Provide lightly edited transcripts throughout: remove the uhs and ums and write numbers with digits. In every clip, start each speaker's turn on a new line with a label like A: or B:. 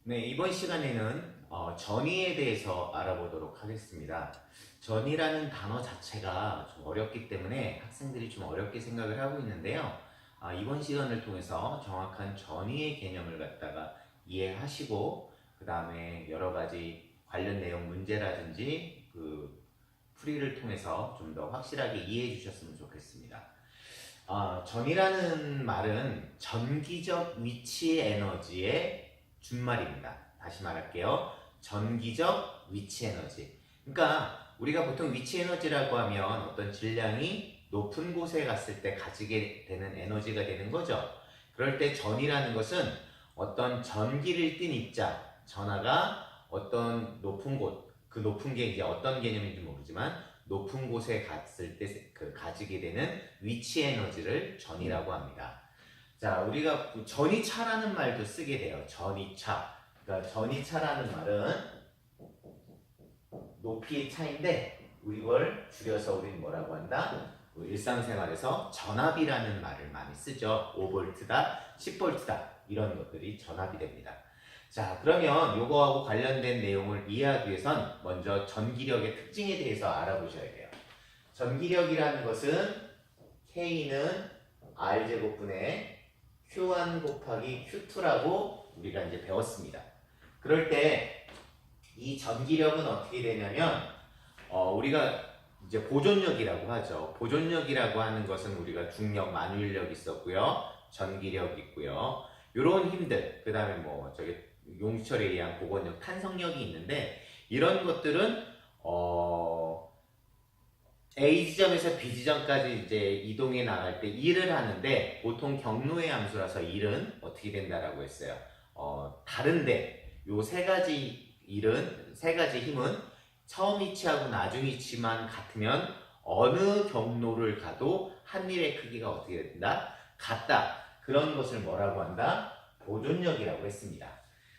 A: 네, 이번 시간에는 전위에 대해서 알아보도록 하겠습니다. 전위라는 단어 자체가 좀 어렵기 때문에 학생들이 좀 어렵게 생각을 하고 있는데요. 이번 시간을 통해서 정확한 전위의 개념을 갖다가 이해하시고 그 다음에 여러 가지 관련 내용 문제라든지 그 풀이를 통해서 좀 더 확실하게 이해해 주셨으면 좋겠습니다. 전이라는 말은 전기적 위치 에너지의 준말입니다. 다시 말할게요. 전기적 위치 에너지. 그러니까 우리가 보통 위치 에너지라고 하면 어떤 질량이 높은 곳에 갔을 때 가지게 되는 에너지가 되는 거죠. 그럴 때 전이라는 것은 어떤 전기를 띤 입자, 전하가 어떤 높은 곳, 그 높은 게 이제 어떤 개념인지 모르지만 높은 곳에 갔을 때 그 가지게 되는 위치 에너지를 전이라고 합니다. 자, 우리가 전이차라는 말도 쓰게 돼요. 전이차. 그러니까 전이차라는 말은 높이의 차인데 이걸 줄여서 우리는 뭐라고 한다? 일상생활에서 전압이라는 말을 많이 쓰죠. 5V다, 10V다 이런 것들이 전압이 됩니다. 자, 그러면 요거하고 관련된 내용을 이해하기 위해선 먼저 전기력의 특징에 대해서 알아보셔야 돼요. 전기력이라는 것은 K는 R제곱분의 Q1 곱하기 Q2라고 우리가 이제 배웠습니다. 그럴 때 이 전기력은 어떻게 되냐면 우리가 이제 보존력이라고 하죠. 보존력이라고 하는 것은 우리가 중력, 만유인력 있었고요. 전기력 있고요. 요런 힘들, 그 다음에 뭐 저기 용시철에 의한 복원력, 탄성력이 있는데 이런 것들은 A 지점에서 B 지점까지 이제 이동해 나갈 때 일을 하는데 보통 경로의 함수라서 일은 어떻게 된다라고 했어요. 다른데 요 세 가지 일은 세 가지 힘은 처음 위치하고 나중 위치만 같으면 어느 경로를 가도 한 일의 크기가 어떻게 된다? 같다. 그런 것을 뭐라고 한다? 보존력이라고 했습니다.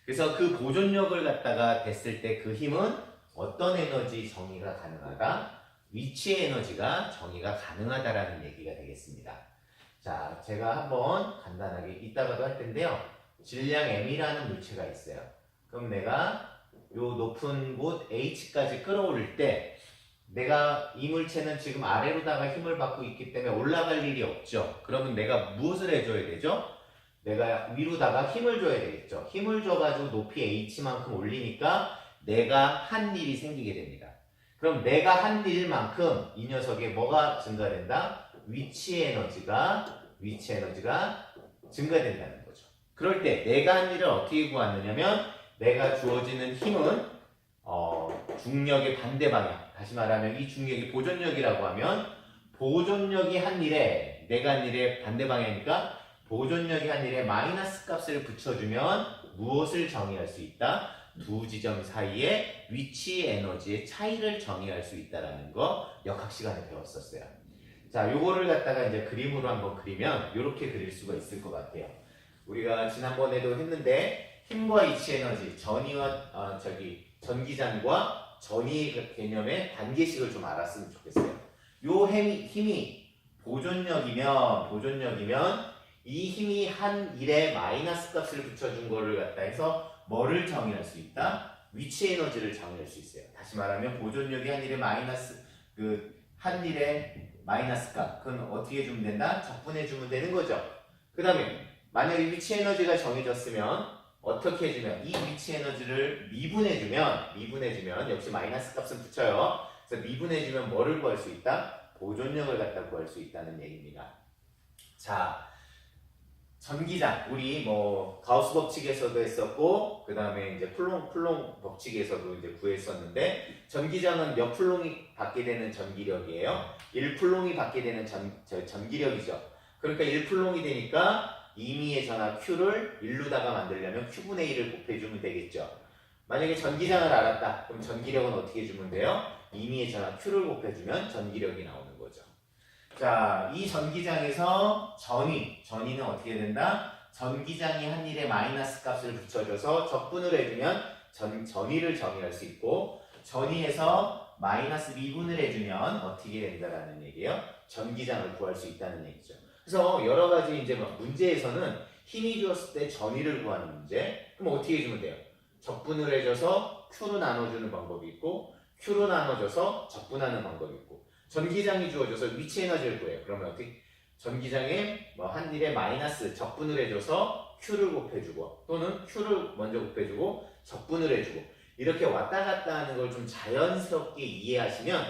A: 그래서 그 보존력을 갖다가 됐을 때 그 힘은 어떤 에너지 정의가 가능하다? 위치 에너지가 정의가 가능하다라는 얘기가 되겠습니다. 자, 제가 한번 간단하게 이따가도 할 텐데요. 질량 m이라는 물체가 있어요. 그럼 내가 요 높은 곳 h까지 끌어올릴 때 내가 이 물체는 지금 아래로다가 힘을 받고 있기 때문에 올라갈 일이 없죠. 그러면 내가 무엇을 해줘야 되죠? 내가 위로다가 힘을 줘야 되겠죠. 힘을 줘가지고 높이 h만큼 올리니까 내가 한 일이 생기게 됩니다. 그럼 내가 한 일만큼 이 녀석에 뭐가 증가된다? 위치 에너지가 증가된다는 거죠. 그럴 때 내가 한 일을 어떻게 구하느냐면 내가 주어지는 힘은 중력의 반대 방향. 다시 말하면 이 중력이 보존력이라고 하면 보존력이 한 일에 내가 한 일의 반대 방향이니까 보존력이 한 일에 마이너스 값을 붙여주면 무엇을 정의할 수 있다? 두 지점 사이의 위치 에너지의 차이를 정의할 수 있다라는 거 역학 시간에 배웠었어요. 자, 요거를 갖다가 이제 그림으로 한번 그리면 이렇게 그릴 수가 있을 것 같아요. 우리가 지난번에도 했는데 힘과 위치 에너지, 전위와 전기장과 전위 개념의 단계식을 좀 알았으면 좋겠어요. 요 힘이 보존력이면 이 힘이 한 일에 마이너스 값을 붙여준 거를 갖다 해서 뭐를 정의할 수 있다? 위치 에너지를 정의할 수 있어요. 다시 말하면 보존력이 한 일에 한 일에 마이너스 값, 그건 어떻게 해주면 된다? 적분해 주면 되는 거죠. 그 다음에 만약에 위치 에너지가 정해졌으면 어떻게 해주면 이 위치 에너지를 미분해주면 역시 마이너스 값은 붙여요. 그래서 미분해주면 뭐를 구할 수 있다? 보존력을 갖다 구할 수 있다는 얘기입니다. 자, 전기장, 우리 뭐 가우스 법칙에서도 했었고 그 다음에 이제 쿨롱 법칙에서도 이제 구했었는데 전기장은 몇 쿨롱이 받게 되는 전기력이에요. 1쿨롱이 받게 되는 전기력이죠. 그러니까 1쿨롱이 되니까 임의의 전하 Q를 1루다가 만들려면 Q분의 1을 곱해주면 되겠죠. 만약에 전기장을 알았다. 그럼 전기력은 어떻게 해주면 돼요? 임의의 전하 Q를 곱해주면 전기력이 나오는 거죠. 자, 이 전기장에서 전위는 어떻게 된다? 전기장이 한 일에 마이너스 값을 붙여줘서 적분을 해주면 전위를 정의할 수 있고 전위에서 마이너스 미분을 해주면 어떻게 된다라는 얘기예요? 전기장을 구할 수 있다는 얘기죠. 그래서 여러 가지 이제 문제에서는 힘이 주었을 때 전위를 구하는 문제. 그럼 어떻게 해주면 돼요? 적분을 해줘서 Q로 나눠주는 방법이 있고 Q로 나눠줘서 적분하는 방법이 있고 전기장이 주어져서 위치 에너지를 구해요. 그러면 어떻게 전기장에 뭐 한 일에 마이너스 적분을 해줘서 Q를 곱해주고 또는 Q를 먼저 곱해주고 적분을 해주고 이렇게 왔다 갔다 하는 걸 좀 자연스럽게 이해하시면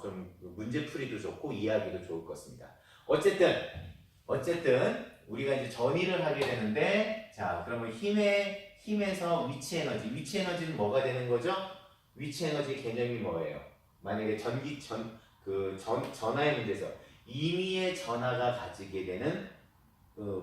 A: 좀 문제풀이도 좋고 이해하기도 좋을 것 같습니다. 어쨌든 우리가 이제 전이를 하게 되는데 자 그러면 힘에서 위치 에너지는 뭐가 되는 거죠? 위치 에너지 개념이 뭐예요? 만약에 전하의 문제에서 임의의 전하가 가지게 되는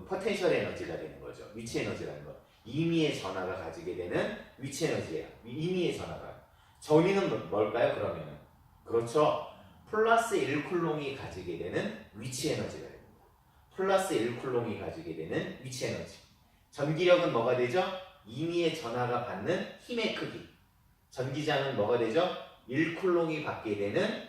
A: 포텐셜 에너지가 되는 거죠. 위치 에너지라는 거. 임의의 전하가 가지게 되는 위치 에너지예요. 임의의 전하가. 전위는 뭘까요? 그러면 그렇죠. 플러스 1쿨롱이 가지게 되는 위치 에너지가 됩니다. 플러스 1쿨롱이 가지게 되는 위치 에너지. 전기력은 뭐가 되죠? 임의의 전하가 받는 힘의 크기. 전기장은 뭐가 되죠? 1쿨롱이 받게 되는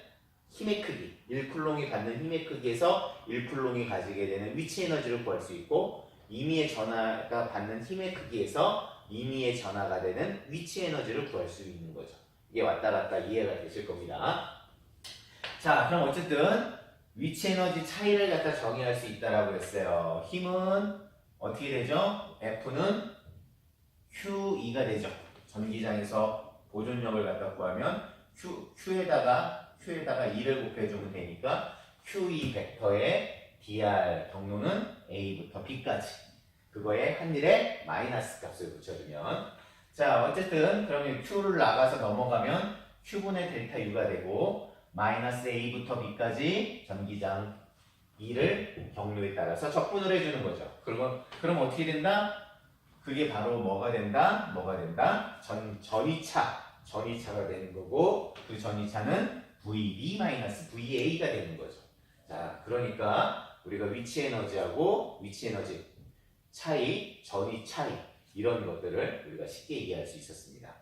A: 힘의 크기. 1쿨롱이 받는 힘의 크기에서 1쿨롱이 가지게 되는 위치 에너지를 구할 수 있고 임의의 전하가 받는 힘의 크기에서 임의의 전하가 되는 위치 에너지를 구할 수 있는 거죠. 이게 왔다 갔다 이해가 되실 겁니다. 자, 그럼 어쨌든 위치 에너지 차이를 갖다 정의할 수 있다라고 했어요. 힘은 어떻게 되죠? F는 QE가 되죠. 전기장에서 보존력을 갖다 구하면 Q에다가 E를 곱해주면 되니까 QE 벡터의 dr 경로는 A부터 B까지 그거에 한 일에 마이너스 값을 붙여주면 자 어쨌든 그러면 Q를 나가서 넘어가면 Q분의 델타 U가 되고 마이너스 A부터 B까지 전기장 E를 경로에 따라서 적분을 해주는 거죠. 그럼 어떻게 된다? 그게 바로 뭐가 된다? 전이차가 되는 거고 그 전이차는 VB-VA가 되는 거죠. 자, 그러니까 우리가 위치 에너지하고 위치 에너지 차이, 전이 차이 이런 것들을 우리가 쉽게 이해할 수 있었습니다.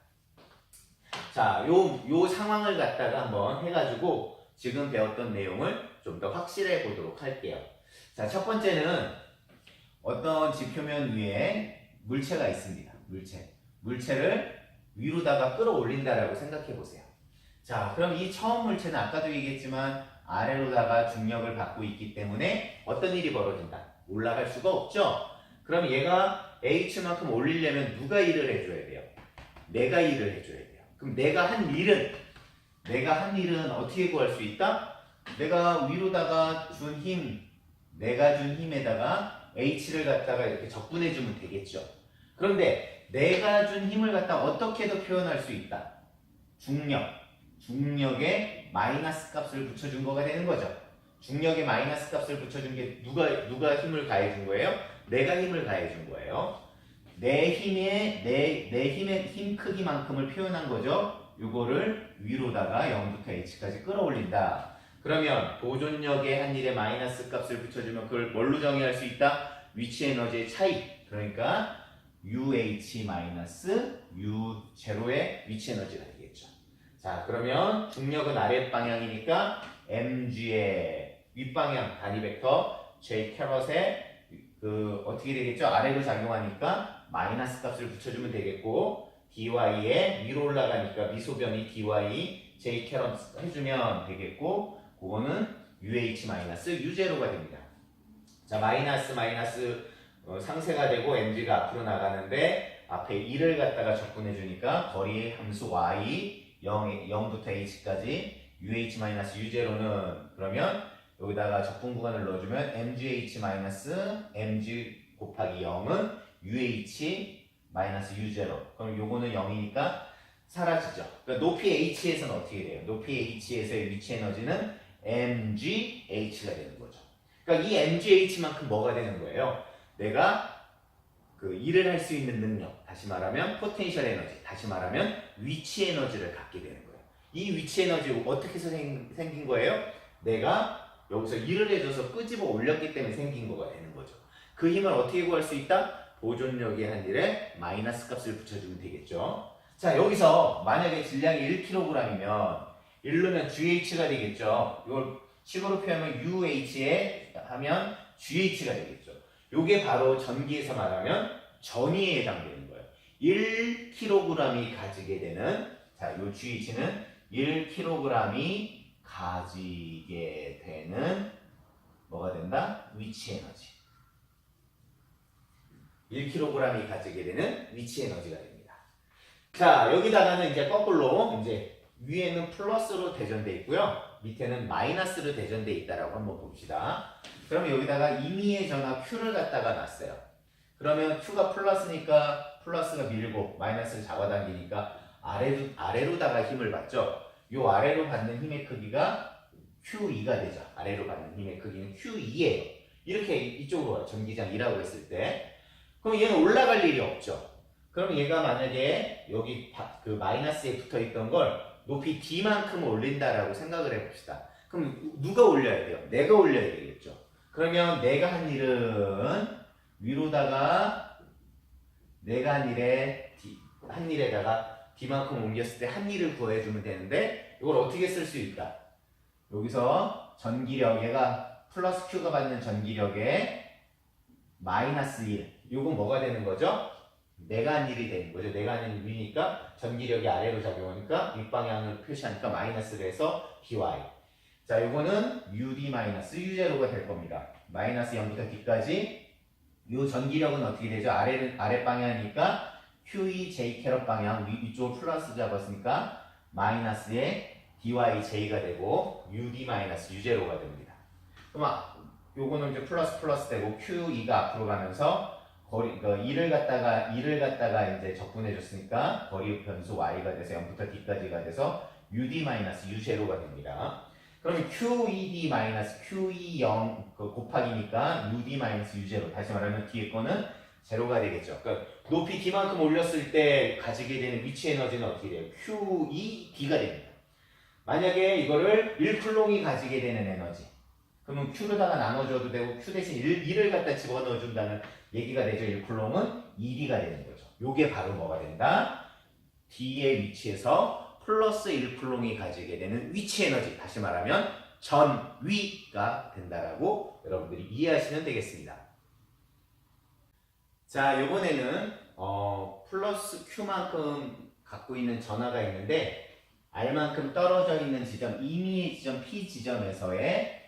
A: 자, 요 상황을 갖다가 한번 해가지고 지금 배웠던 내용을 좀 더 확실해 보도록 할게요. 자, 첫 번째는 어떤 지표면 위에 물체가 있습니다. 물체를 위로다가 끌어올린다라고 생각해 보세요. 자, 그럼 이 처음 물체는 아까도 얘기했지만 아래로다가 중력을 받고 있기 때문에 어떤 일이 벌어진다? 올라갈 수가 없죠? 그럼 얘가 H만큼 올리려면 누가 일을 해줘야 돼요? 내가 일을 해줘야 돼요. 그럼 내가 한 일은 어떻게 구할 수 있다? 내가 위로다가 내가 준 힘에다가 H를 갖다가 이렇게 적분해주면 되겠죠. 그런데 내가 준 힘을 갖다 어떻게도 표현할 수 있다? 중력에 마이너스 값을 붙여준 거가 되는 거죠. 중력에 마이너스 값을 붙여준 게 누가 힘을 가해준 거예요? 내가 힘을 가해준 거예요. 내 힘의 힘 크기만큼을 표현한 거죠. 요거를 위로다가 0부터 h까지 끌어올린다. 그러면 보존력의 한 일에 마이너스 값을 붙여주면 그걸 뭘로 정의할 수 있다? 위치 에너지의 차이. 그러니까 UH-U0의 위치 에너지가 되겠죠. 자, 그러면 중력은 아래 방향이니까 mg의 윗방향 단위 벡터 j 캐럿에 어떻게 되겠죠? 아래로 작용하니까 마이너스 값을 붙여주면 되겠고 dy에 위로 올라가니까 미소변이 dy j 캐럿 해주면 되겠고 그거는 UH-U0가 됩니다. 자, 마이너스 상쇄가 되고 mg가 앞으로 나가는데 앞에 1을 갖다가 적분해 주니까 거리의 함수 y 0부터 h까지 UH-U0는 그러면 여기다가 적분 구간을 넣어주면 mgh mg 곱하기 0은 UH-U0 그럼 요거는 0이니까 사라지죠. 그러니까 높이 h에서는 어떻게 돼요? 높이 h에서의 위치 에너지는 mgh가 되는 거죠. 그러니까 이 mgh만큼 뭐가 되는 거예요? 내가 그 일을 할 수 있는 능력, 다시 말하면 포텐셜 에너지, 다시 말하면 위치 에너지를 갖게 되는 거예요. 이 위치 에너지 어떻게 해서 생긴 거예요? 내가 여기서 일을 해줘서 끄집어 올렸기 때문에 생긴 거가 되는 거죠. 그 힘을 어떻게 구할 수 있다? 보존력의 한 일에 마이너스 값을 붙여주면 되겠죠. 자, 여기서 만약에 질량이 1kg이면 1르면 GH가 되겠죠. 이걸 식으로 표현하면 UH에 하면 GH가 되겠죠. 요게 바로 전기에서 말하면 전위에 해당되는 거예요. 1kg이 가지게 되는, 자, 요 GH는 1kg이 가지게 되는 뭐가 된다? 위치 에너지. 1kg이 가지게 되는 위치 에너지가 됩니다. 자, 여기다가는 이제 거꾸로 이제 위에는 플러스로 대전돼 있고요. 밑에는 마이너스로 대전돼 있다라고 한번 봅시다. 그러면 여기다가 임의의 전압 Q를 갖다가 놨어요. 그러면 Q가 플러스니까 플러스가 밀고 마이너스를 잡아당기니까 아래로다가 힘을 받죠. 요 아래로 받는 힘의 크기가 Q2가 되죠. 아래로 받는 힘의 크기는 Q2예요. 이렇게 이쪽으로 와요. 전기장 2라고 했을 때. 그럼 얘는 올라갈 일이 없죠. 그럼 얘가 만약에 여기 그 마이너스에 붙어 있던 걸 높이 D만큼 올린다라고 생각을 해봅시다. 그럼 누가 올려야 돼요? 내가 올려야 되겠죠. 그러면 내가 한 일은 위로다가 내가 한 일에다가 D만큼 옮겼을 때 한 일을 구해주면 되는데 이걸 어떻게 쓸 수 있다? 여기서 전기력, 얘가 플러스 Q가 받는 전기력에 마이너스 1. 이건 뭐가 되는 거죠? 내가 한 일이 되는 거죠. 내가 하는 일이니까 전기력이 아래로 작용하니까 윗방향을 표시하니까 마이너스를 해서 dy. 자, 요거는 ud 마이너스 u제로가 될 겁니다. 마이너스 0부터 d까지. 요 전기력은 어떻게 되죠? 아래 방향이니까 qe j 캐럿 방향, 위쪽을 플러스 잡았으니까 마이너스에 dyj가 되고 ud 마이너스 u제로가 됩니다. 그럼 요거는 이제 플러스 되고 q2가 앞으로 가면서 거리, 그 2를 갖다가 이제 적분해 줬으니까 거리 변수 y가 돼서 0부터 d까지가 돼서 ud-u0가 됩니다. 그러면 qed-q20 곱하기니까 ud-u0. 다시 말하면 뒤에 거는 제로가 되겠죠. 그러니까 높이 d만큼 올렸을 때 가지게 되는 위치 에너지는 어떻게 돼요? qed가 됩니다. 만약에 이거를 1쿨롱이 가지게 되는 에너지, 그러면 Q로다가 나눠줘도 되고 Q 대신 1을 갖다 집어넣어준다는 얘기가 되죠. 1쿨롱은 1D가 되는 거죠. 요게 바로 뭐가 된다? D의 위치에서 플러스 1쿨롱이 가지게 되는 위치 에너지, 다시 말하면 전위가 된다라고 여러분들이 이해하시면 되겠습니다. 자, 요번에는 플러스 Q만큼 갖고 있는 전하가 있는데 R만큼 떨어져 있는 지점, 임의의 지점 P 지점에서의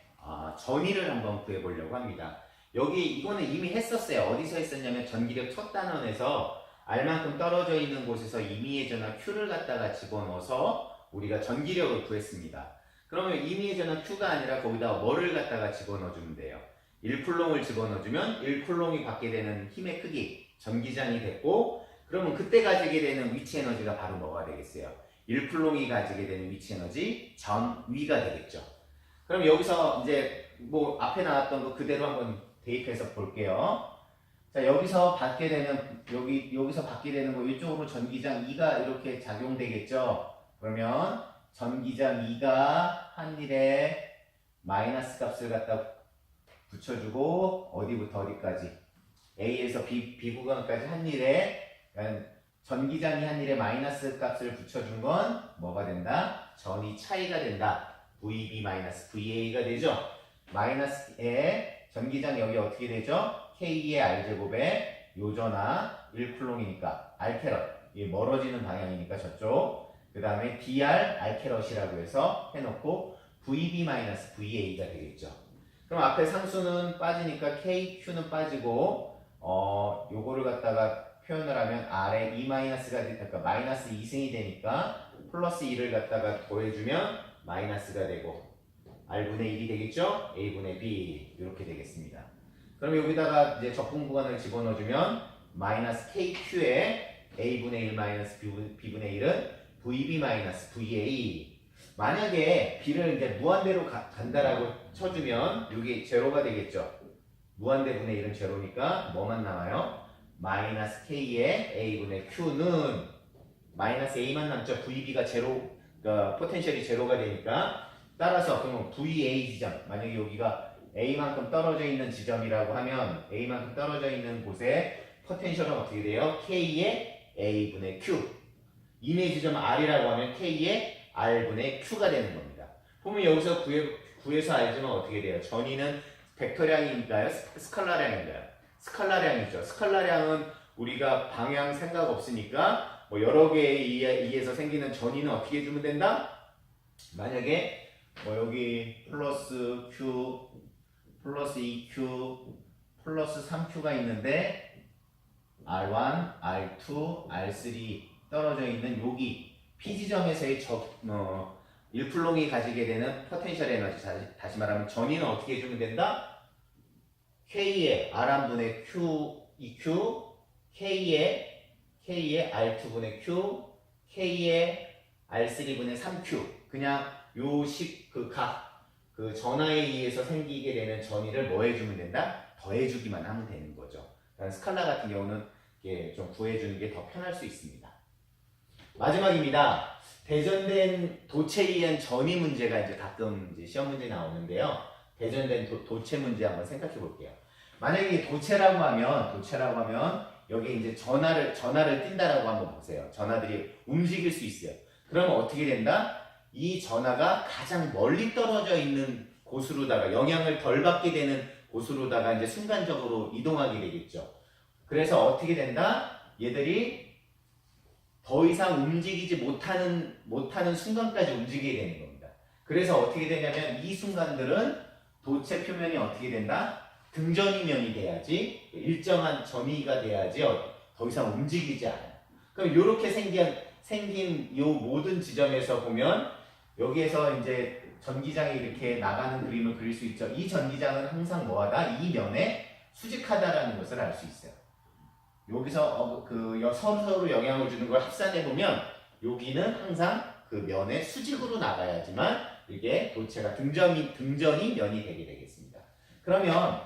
A: 전위를 한번 구해보려고 합니다. 이거는 이미 했었어요. 어디서 했었냐면 전기력 첫 단원에서 R만큼 떨어져 있는 곳에서 임의의 전압 Q를 갖다가 집어넣어서 우리가 전기력을 구했습니다. 그러면 임의의 전압 Q가 아니라 거기다 뭐를 갖다가 집어넣어주면 돼요. 1쿨롱을 집어넣어주면 1쿨롱이 받게 되는 힘의 크기, 전기장이 됐고, 그러면 그때 가지게 되는 위치 에너지가 바로 뭐가 되겠어요? 1쿨롱이 가지게 되는 위치 에너지 전위가 되겠죠. 그럼 여기서 이제 뭐 앞에 나왔던 거 그대로 한번 대입해서 볼게요. 자, 여기서 받게 되는 여기서 받게 되는 거 이쪽으로 전기장 2가 이렇게 작용되겠죠. 그러면 전기장 2가 한 일에 마이너스 값을 갖다 붙여주고 어디부터 어디까지 A에서 B 구간까지 한 일에 전기장이 한 일에 마이너스 값을 붙여준 건 뭐가 된다? 전위 차이가 된다. VB-VA가 되죠. 마이너스에 전기장 여기 어떻게 되죠? K의 R제곱에 요전하 1쿨롱이니까 R캐럿, 이게 멀어지는 방향이니까 저쪽, 그 다음에 DR R캐럿이라고 해서 해놓고 VB-VA가 되겠죠. 그럼 앞에 상수는 빠지니까 KQ는 빠지고 요거를 갖다가 표현을 하면 R에 E-가 그러니까 마이너스 2승이 되니까 플러스 2를 갖다가 더해주면 마이너스가 되고 R분의 1이 되겠죠? A분의 B 이렇게 되겠습니다. 그럼 여기다가 이제 적분 구간을 집어넣어주면 마이너스 KQ에 A분의 1 마이너스 B분의 1은 VB 마이너스 VA. 만약에 B를 이제 무한대로 간다라고 쳐주면 이게 제로가 되겠죠. 무한대분의 1은 제로니까 뭐만 남아요? 마이너스 K에 A분의 Q는 마이너스 A만 남죠. VB가 제로, 그러니까 포텐셜이 제로가 되니까. 따라서 그러면 VA 지점, 만약에 여기가 A만큼 떨어져 있는 지점이라고 하면 A만큼 떨어져 있는 곳에 포텐셜은 어떻게 돼요? K의 A분의 Q. 임의 지점 R이라고 하면 K의 R분의 Q가 되는 겁니다. 보면 여기서 구해서 알지만 어떻게 돼요? 전위는 벡터량인가요? 스칼라량인가요? 스칼라량이죠. 스칼라량은 우리가 방향 생각 없으니까 뭐 여러 개에 의해서 생기는 전위는 어떻게 해주면 된다? 만약에 뭐 여기 플러스 Q 플러스 2Q 플러스 3Q가 있는데 R1, R2, R3 떨어져 있는 여기 P지점에서의 1쿨롱이 가지게 되는 포텐셜 에너지, 다시 말하면 전위는 어떻게 해주면 된다? K의 R1분의 Q, 2Q, K의 R2분의 Q, K의 R3분의 3Q. 그냥 그 전하에 의해서 생기게 되는 전위를 뭐 해주면 된다? 더해주기만 하면 되는 거죠. 스칼라 같은 경우는 이게 좀 구해주는 게 더 편할 수 있습니다. 마지막입니다. 대전된 도체에 의한 전위 문제가 이제 가끔 이제 시험 문제 나오는데요. 대전된 도체 문제 한번 생각해 볼게요. 만약에 도체라고 하면 여기 이제 전하를 띈다라고 한번 보세요. 전하들이 움직일 수 있어요. 그러면 어떻게 된다? 이 전하가 가장 멀리 떨어져 있는 곳으로다가 영향을 덜 받게 되는 곳으로다가 이제 순간적으로 이동하게 되겠죠. 그래서 어떻게 된다? 얘들이 더 이상 움직이지 못하는 순간까지 움직이게 되는 겁니다. 그래서 어떻게 되냐면 이 순간들은 도체 표면이 어떻게 된다? 등전이면이 돼야지, 일정한 전위가 돼야지 더 이상 움직이지 않아요. 그럼 이렇게 생긴 이 모든 지점에서 보면 여기에서 이제 전기장이 이렇게 나가는 그림을 그릴 수 있죠. 이 전기장은 항상 뭐하다? 이 면에 수직하다라는 것을 알 수 있어요. 여기서 서로 영향을 주는 걸 합산해 보면 여기는 항상 그 면에 수직으로 나가야지만 이게 도체가 등전이 면이 되게 되겠습니다. 그러면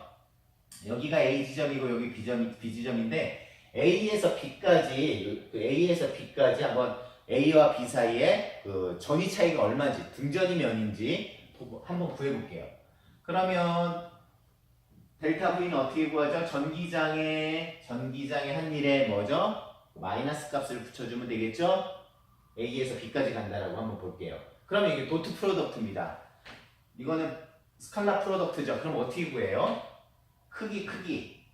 A: 여기가 A 지점이고 여기 B 지점인데 A에서 B까지 한번 A와 B 사이에 그 전위 차이가 얼마인지, 등전이 면인지 한번 구해볼게요. 그러면 델타 V는 어떻게 구하죠? 전기장의 한 일에 뭐죠? 마이너스 값을 붙여주면 되겠죠? A에서 B까지 간다라고 한번 볼게요. 그러면 이게 도트 프로덕트입니다. 이거는 스칼라 프로덕트죠. 그럼 어떻게 구해요? 크기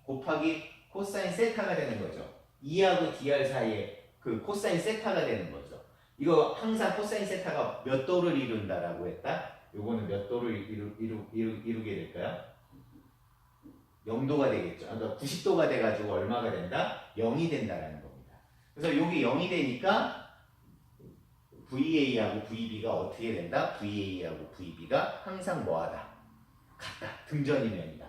A: 곱하기 코사인 세타가 되는 거죠. 2하고 DR 사이에 그 코사인 세타가 되는 거죠. 이거 항상 코사인 세타가 몇 도를 이룬다라고 했다? 요거는 몇 도를 이루게 될까요? 0도가 되겠죠. 그러니까 90도가 돼가지고 얼마가 된다? 0이 된다라는 겁니다. 그래서 여기 0이 되니까 VA하고 VB가 어떻게 된다? VA하고 VB가 항상 뭐하다? 같다. 등전이면이다.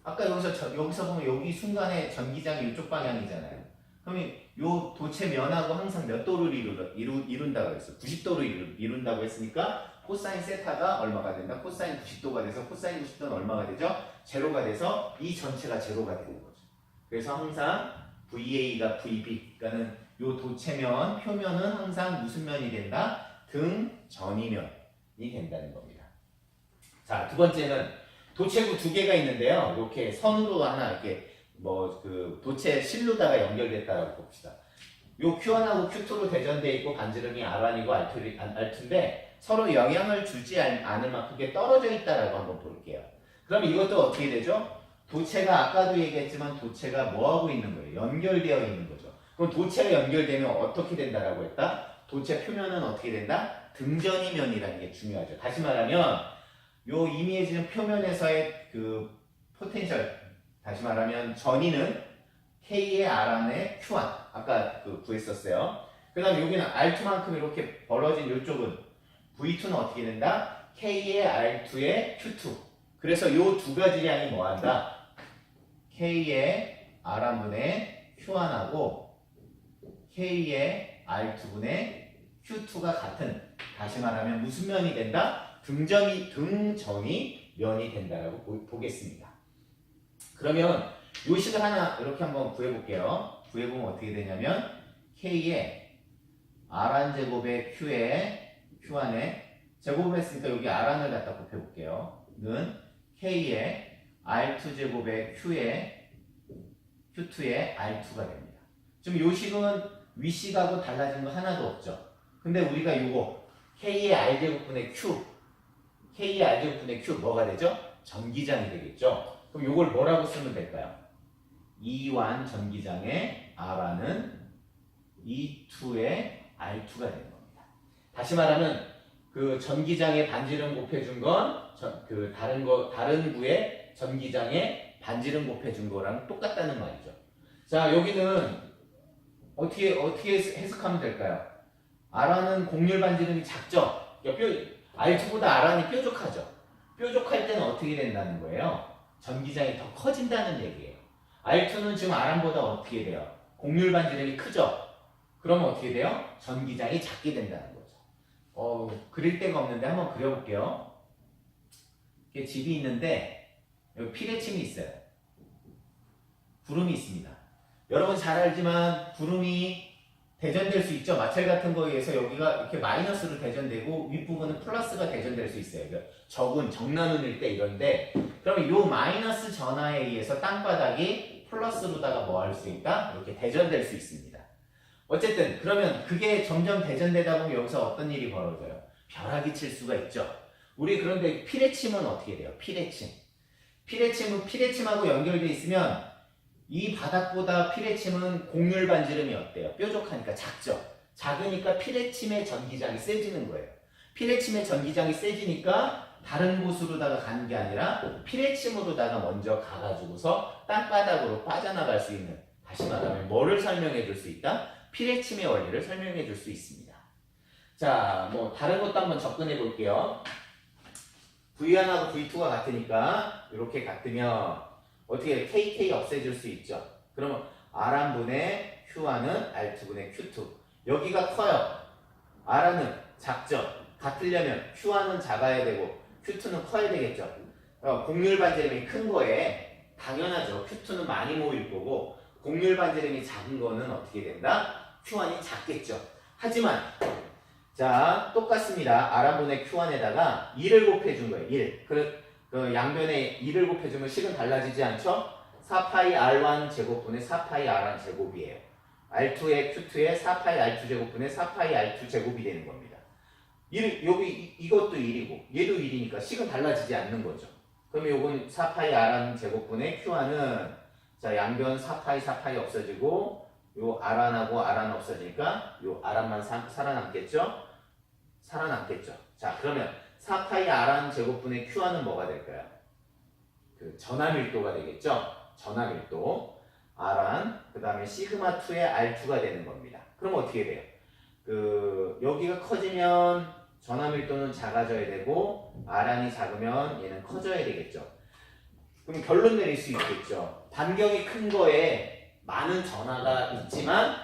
A: 아까 여기서 보면 여기 순간에 전기장이 이쪽 방향이잖아요. 그러면 요 도체 면하고 항상 몇 도를 이룬다고 했어? 90도를 이룬다고 했으니까 코사인 세타가 얼마가 된다? 코사인 90도가 돼서 코사인 90도는 얼마가 되죠? 제로가 돼서 이 전체가 제로가 되는 거죠. 그래서 항상 VA가 VB, 그러니까는 요 도체면, 표면은 항상 무슨 면이 된다? 등전이면이 된다는 겁니다. 자, 두 번째는 도체구 두 개가 있는데요. 이렇게 선으로 하나 이렇게 도체 실로다가 연결됐다고 봅시다. 요 Q1하고 Q2로 대전되어 있고 반지름이 R1이고 R2인데 서로 영향을 주지 않을 만큼 떨어져 있다라고 한번 볼게요. 그럼 이것도 어떻게 되죠? 도체가 아까도 얘기했지만 도체가 뭐하고 있는 거예요? 연결되어 있는 거죠. 그럼 도체가 연결되면 어떻게 된다라고 했다? 도체 표면은 어떻게 된다? 등전이면이라는 게 중요하죠. 다시 말하면 요 이미지는 표면에서의 그 포텐셜, 다시 말하면 전위는 K의 R1의 Q1 아까 구했었어요. 그 다음에 여기는 R2만큼 이렇게 벌어진 이쪽은 V2는 어떻게 된다? K의 R2의 Q2. 그래서 요 두 가지량이 뭐한다? K의 R1분의 Q1하고 K의 R2분의 Q2가 같은, 다시 말하면 무슨 면이 된다? 등전이 면이 된다라고 보겠습니다. 그러면 요 식을 하나 이렇게 한번 구해볼게요. 구해보면 어떻게 되냐면 K의 R1 제곱의 Q의 Q1의 제곱을 했으니까 여기 R1을 갖다 곱해볼게요. 는 K의 R2 제곱의 Q2의 R2가 됩니다. 지금 요 식은 윗식하고 달라진 거 하나도 없죠. 근데 우리가 요거 K의 R제곱분의 K의 R제곱분의 Q 뭐가 되죠? 전기장이 되겠죠. 그럼 요걸 뭐라고 쓰면 될까요? E1 전기장의 R는 E2의 R2가 되는 겁니다. 다시 말하면 그 전기장의 반지름 곱해준 건 다른 구의 전기장의 반지름 곱해준 거랑 똑같다는 말이죠. 자, 여기는 어떻게 해석하면 될까요? R는 곡률 반지름이 작죠? R2보다 R이 뾰족하죠? 뾰족할 때는 어떻게 된다는 거예요? 전기장이 더 커진다는 얘기예요. R2는 지금 R1보다 어떻게 돼요? 곡률 반지름이 크죠? 그러면 어떻게 돼요? 전기장이 작게 된다는 거죠. 그릴 데가 없는데 한번 그려볼게요. 이게 집이 있는데 여기 피레침이 있어요. 구름이 있습니다. 여러분 잘 알지만 구름이 대전될 수 있죠. 마찰 같은 거에 의해서 여기가 이렇게 마이너스로 대전되고 윗부분은 플러스가 대전될 수 있어요. 그러니까 정나눈일 때 이런데 그러면 이 마이너스 전하에 의해서 땅바닥이 플러스로다가 뭐 할 수 있다? 이렇게 대전될 수 있습니다. 어쨌든 그러면 그게 점점 대전되다 보면 여기서 어떤 일이 벌어져요? 벼락이 칠 수가 있죠. 우리 그런데 피레침은 어떻게 돼요? 피레침은 피레침하고 연결되어 있으면 이 바닥보다 피레침은 곡률 반지름이 어때요? 뾰족하니까 작죠. 작으니까 피레침의 전기장이 세지는 거예요. 피레침의 전기장이 세지니까 다른 곳으로다가 가는 게 아니라 피레침으로다가 먼저 가가지고서 땅바닥으로 빠져나갈 수 있는, 다시 말하면 뭐를 설명해 줄 수 있다? 피레침의 원리를 설명해 줄 수 있습니다. 자, 뭐 다른 것도 한번 접근해 볼게요. V1하고 V2가 같으니까 이렇게 같으면 어떻게 KK 없애줄 수 있죠. 그러면 R1분의 Q1은 R2분의 Q2. 여기가 커요. R1은 작죠. 같으려면 Q1은 작아야 되고 Q2는 커야 되겠죠. 곡률 반지름이 큰 거에 당연하죠. Q2는 많이 모일 거고 곡률 반지름이 작은 거는 어떻게 된다? Q1이 작겠죠. 하지만 자, 똑같습니다. R1분의 Q1에다가 2를 곱해준 거예요. 1. 그 양변에 2를 곱해주면 식은 달라지지 않죠? 4파이 R1 제곱분의 4파이 R1 제곱이에요. R2의 Q2의 4파이 R2 제곱분의 4파이 R2 제곱이 되는 겁니다. 이것도 1이고 얘도 1이니까 식은 달라지지 않는 거죠. 그러면 요건 4파이 R1 제곱분의 Q1은 자, 양변 4파이 없어지고 요 R1하고 R1 없어지니까 요 R1만 살아남겠죠? 자, 그러면 4파이 R1 제곱분의 Q1은 뭐가 될까요? 그 전함밀도가 되겠죠? 전함밀도 R1 그 다음에 시그마 2의 R2가 되는 겁니다. 그럼 어떻게 돼요? 여기가 커지면 전함밀도는 작아져야 되고 R1이 작으면 얘는 커져야 되겠죠. 그럼 결론 내릴 수 있겠죠. 반경이 큰 거에 많은 전하가 있지만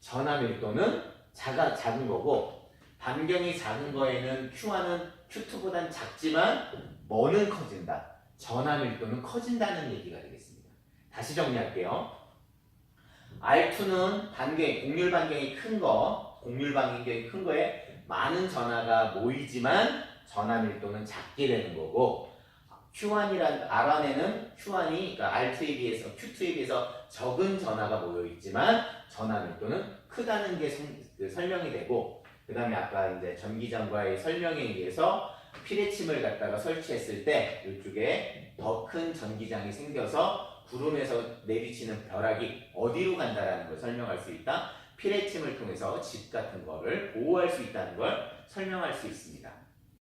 A: 전함밀도는 작은 거고 반경이 작은 거에는 Q1은 Q2보단 작지만 뭐는 커진다. 전함밀도는 커진다는 얘기가 되겠습니다. 다시 정리할게요. R2는 곡률 반경이 큰 거에 많은 전하가 모이지만 전함밀도는 작게 되는 거고 R1에는 Q1이 그러니까 R2에 비해서 Q2에 비해서 적은 전하가 모여 있지만 전함밀도는 크다는 게 설명이 되고 그 다음에 아까 이제 전기장과의 설명에 의해서 피레침을 갖다가 설치했을 때 이쪽에 더 큰 전기장이 생겨서 구름에서 내비치는 벼락이 어디로 간다라는 걸 설명할 수 있다. 피레침을 통해서 집 같은 거를 보호할 수 있다는 걸 설명할 수 있습니다.